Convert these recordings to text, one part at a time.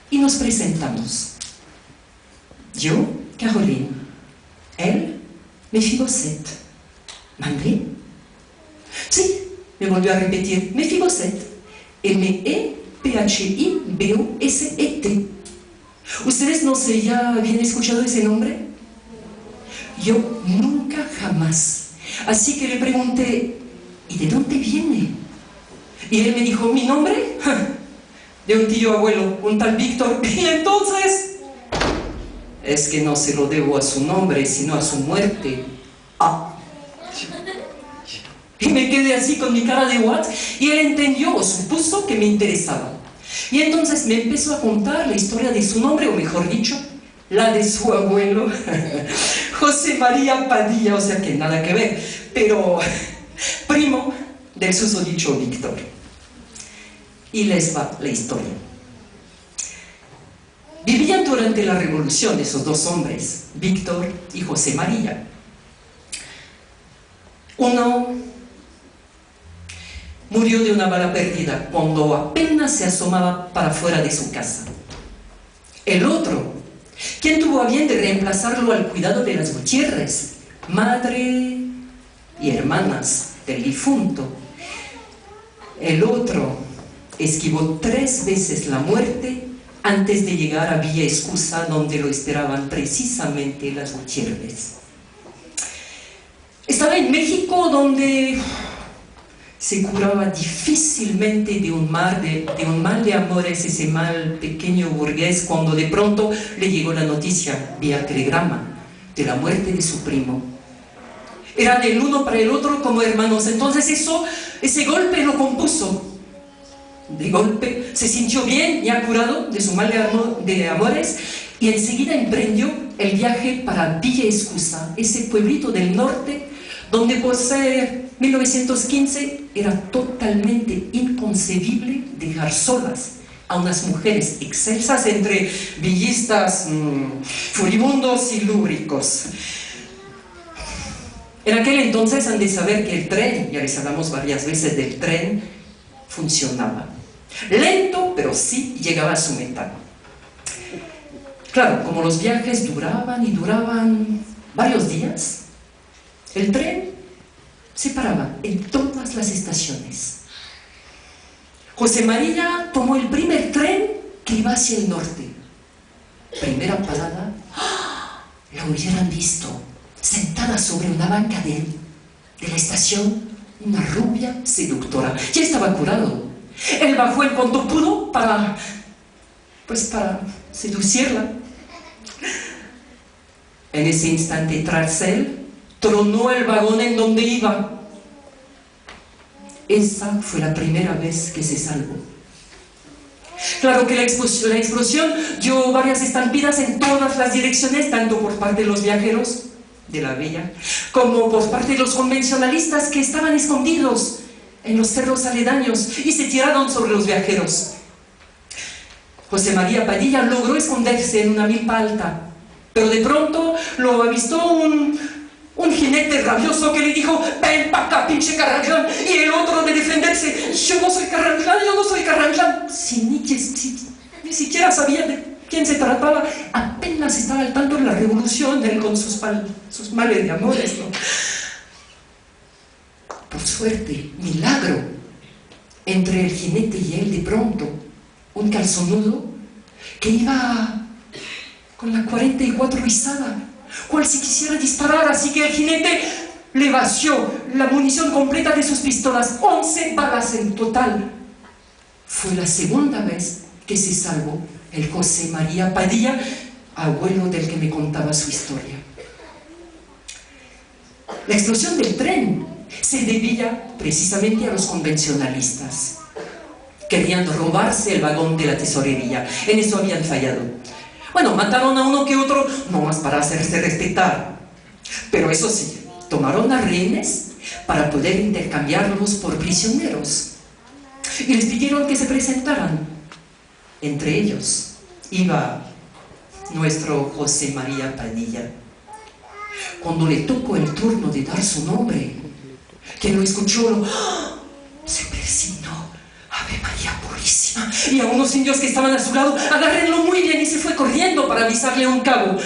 y nos presentamos. Yo, Caroline. Él, Mefiboset. ¿Mandé? Sí, me volvió a repetir, Mefiboset. M-E-P-H-I-B-O-S-E-T. ¿Ustedes no se ya habían escuchado ese nombre? Yo nunca jamás. Así que le pregunté, ¿y de dónde viene? Y él me dijo, ¿mi nombre? De un tío abuelo, un tal Víctor. Y entonces, es que no se lo debo a su nombre, sino a su muerte. Ah. Y me quedé así con mi cara de what, y él entendió o supuso que me interesaba. Y entonces me empezó a contar la historia de su nombre, o mejor dicho, la de su abuelo, José María Padilla, o sea que nada que ver, pero primo del susodicho Víctor. Y les va la historia. Vivían durante la revolución esos dos hombres, Víctor y José María. Uno murió de una bala perdida cuando apenas se asomaba para fuera de su casa. El otro, quien tuvo a bien de reemplazarlo al cuidado de las Gutiérrez, madre y hermanas del difunto. El otro esquivó 3 veces la muerte antes de llegar a Villa Escusa, donde lo esperaban precisamente las Gutiérrez. Estaba en México, donde se curaba difícilmente de un mal de amores, ese mal pequeño burgués, cuando de pronto le llegó la noticia vía telegrama de la muerte de su primo. Eran el uno para el otro como hermanos. Entonces ese golpe lo compuso. De golpe se sintió bien, ya curado de su mal de amores, y enseguida emprendió el viaje para Villa Escusa, ese pueblito del norte donde por ser 1915 era totalmente inconcebible dejar solas a unas mujeres excelsas entre villistas furibundos y lúbricos. En aquel entonces han de saber que el tren, ya les hablamos varias veces del tren, funcionaba. Lento, pero sí llegaba a su meta. Claro, como los viajes duraban y duraban varios días, el tren se paraba en todas las estaciones. José María tomó el primer tren que iba hacia el norte. Primera parada, la hubieran visto, sentada sobre una banca de la estación, una rubia seductora. Ya estaba curado. Él bajó en cuanto pudo para seducirla. En ese instante, tras él, tronó el vagón en donde iba. Esa fue la primera vez que se salvó. Claro que la explosión dio varias estampidas en todas las direcciones, tanto por parte de los viajeros de la villa, como por parte de los convencionalistas que estaban escondidos en los cerros aledaños y se tiraron sobre los viajeros. José María Padilla logró esconderse en una milpa alta, pero de pronto lo avistó un jinete rabioso que le dijo: ven pa' acá, pinche Carranglán, y el otro de defenderse: yo no soy Carranglán, ni siquiera sabía de quién se trataba, apenas estaba al tanto de la revolución, él con sus males de amores, ¿no? Por suerte, milagro, entre el jinete y él, de pronto, un calzonudo que iba con la 44 izada, cual si quisiera disparar, así que el jinete le vació la munición completa de sus pistolas, 11 balas en total. Fue la segunda vez que se salvó el José María Padilla, abuelo del que me contaba su historia. La explosión del tren se debía precisamente a los convencionalistas. Querían robarse el vagón de la tesorería. En eso habían fallado. Bueno, mataron a uno que otro, no más para hacerse respetar. Pero eso sí, tomaron a rehenes para poder intercambiarlos por prisioneros. Y les pidieron que se presentaran. Entre ellos iba nuestro José María Padilla. Cuando le tocó el turno de dar su nombre, quien lo escuchó se persignó. Ave María Purísima, Y a unos indios que estaban a su lado, agárrenlo muy bien, y se fue corriendo para avisarle a un cabo.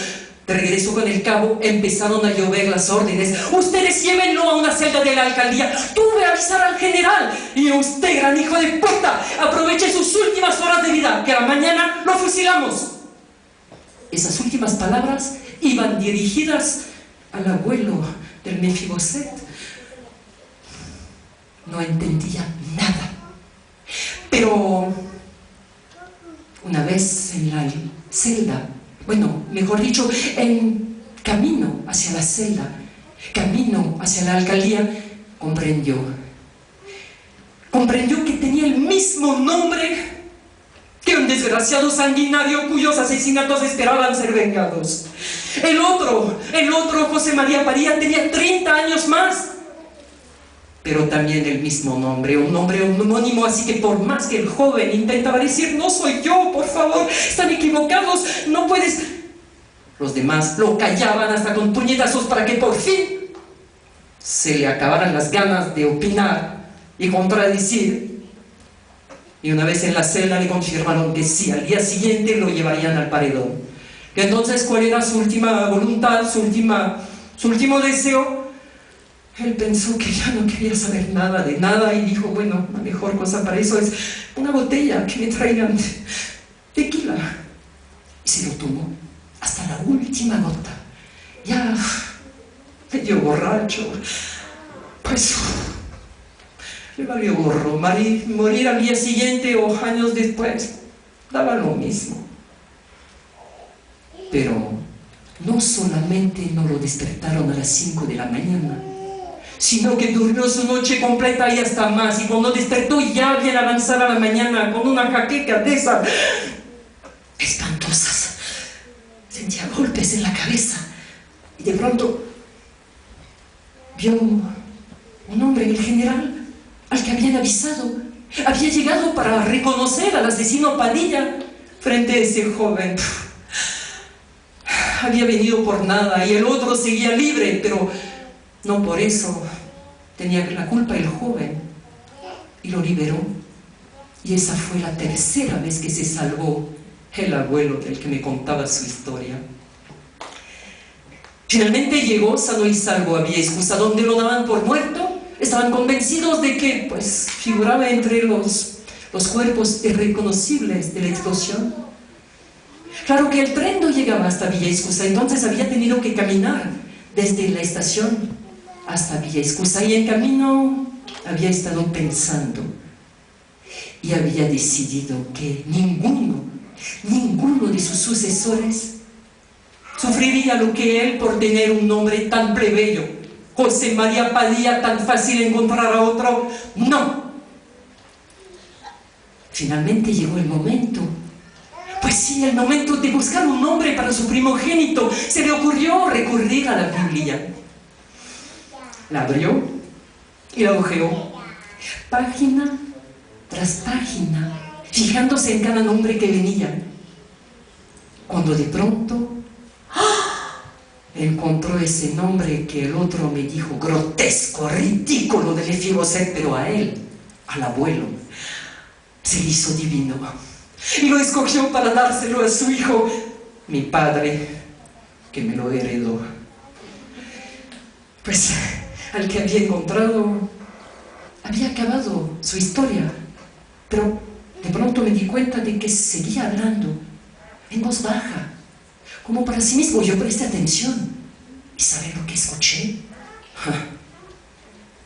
De regreso con el cabo, empezaron a llover las órdenes. Ustedes llévenlo a una celda de la alcaldía. Tú ve a avisar al general. Y usted, gran hijo de puta, aproveche sus últimas horas de vida, que a la mañana lo fusilamos. Esas últimas palabras iban dirigidas al abuelo del Mefiboset. No entendía nada. Pero una vez en la celda, bueno, mejor dicho, en camino hacia la celda, camino hacia la alcaldía, comprendió que tenía el mismo nombre que un desgraciado sanguinario cuyos asesinatos esperaban ser vengados. El otro, José María Padilla, tenía 30 años más, pero también el mismo nombre, un nombre homónimo, así que por más que el joven intentaba decir, no soy yo, por favor, están equivocados, no puedes... Los demás lo callaban hasta con puñetazos para que por fin se le acabaran las ganas de opinar y contradecir. Y una vez en la celda le confirmaron que sí, al día siguiente lo llevarían al paredón. Y entonces, ¿cuál era su última voluntad, su último deseo? Él pensó que ya no quería saber nada de nada y dijo, bueno, la mejor cosa para eso es una botella que me traigan tequila. Y se lo tomó hasta la última gota. Ya medio borracho, pues le valió gorro. Morir al día siguiente o años después daba lo mismo. Pero no solamente no lo despertaron a las 5 de la mañana, sino que durmió su noche completa y hasta más, y cuando despertó ya bien avanzada la mañana con una jaqueca de esas espantosas. Sentía golpes en la cabeza y de pronto vio un hombre, el general al que habían avisado. Había llegado para reconocer al asesino Padilla frente a ese joven. Había venido por nada y el otro seguía libre, pero no por eso tenía la culpa el joven, y lo liberó. Y esa fue la tercera vez que se salvó el abuelo del que me contaba su historia. Finalmente llegó sano y salvo a Villaescusa, donde lo daban por muerto. Estaban convencidos de que pues figuraba entre los cuerpos irreconocibles de la explosión. Claro que el tren no llegaba hasta Villaescusa, entonces había tenido que caminar desde la estación hasta Villaescusa, y en camino había estado pensando y había decidido que ninguno de sus sucesores sufriría lo que él por tener un nombre tan plebeyo. José María Padilla, tan fácil encontrar a otro. No. Finalmente llegó el momento. Pues sí, el momento de buscar un nombre para su primogénito. Se le ocurrió recurrir a la Biblia. La abrió y la hojeó, página tras página, fijándose en cada nombre que venía. Cuando de pronto encontró ese nombre que el otro me dijo grotesco, ridículo, de Mefiboset, pero a él, al abuelo, se le hizo divino. Y lo escogió para dárselo a su hijo, mi padre, que me lo heredó. Pues al que había encontrado, había acabado su historia, pero de pronto me di cuenta de que seguía hablando en voz baja, como para sí mismo. Yo presté atención y ¿saben lo que escuché?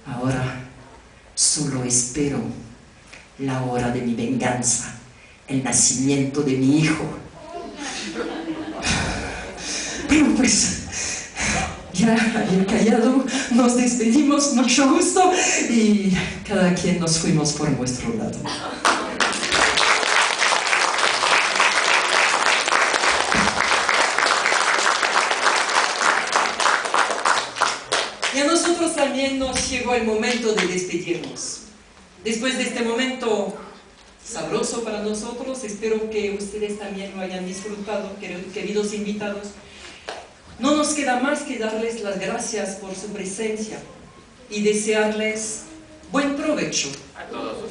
Ahora solo espero la hora de mi venganza, el nacimiento de mi hijo. Pero pues ya había callado, nos despedimos, mucho gusto, y cada quien nos fuimos por nuestro lado. Y a nosotros también nos llegó el momento de despedirnos. Después de este momento sabroso para nosotros, espero que ustedes también lo hayan disfrutado, queridos invitados. No nos queda más que darles las gracias por su presencia y desearles buen provecho. A todos.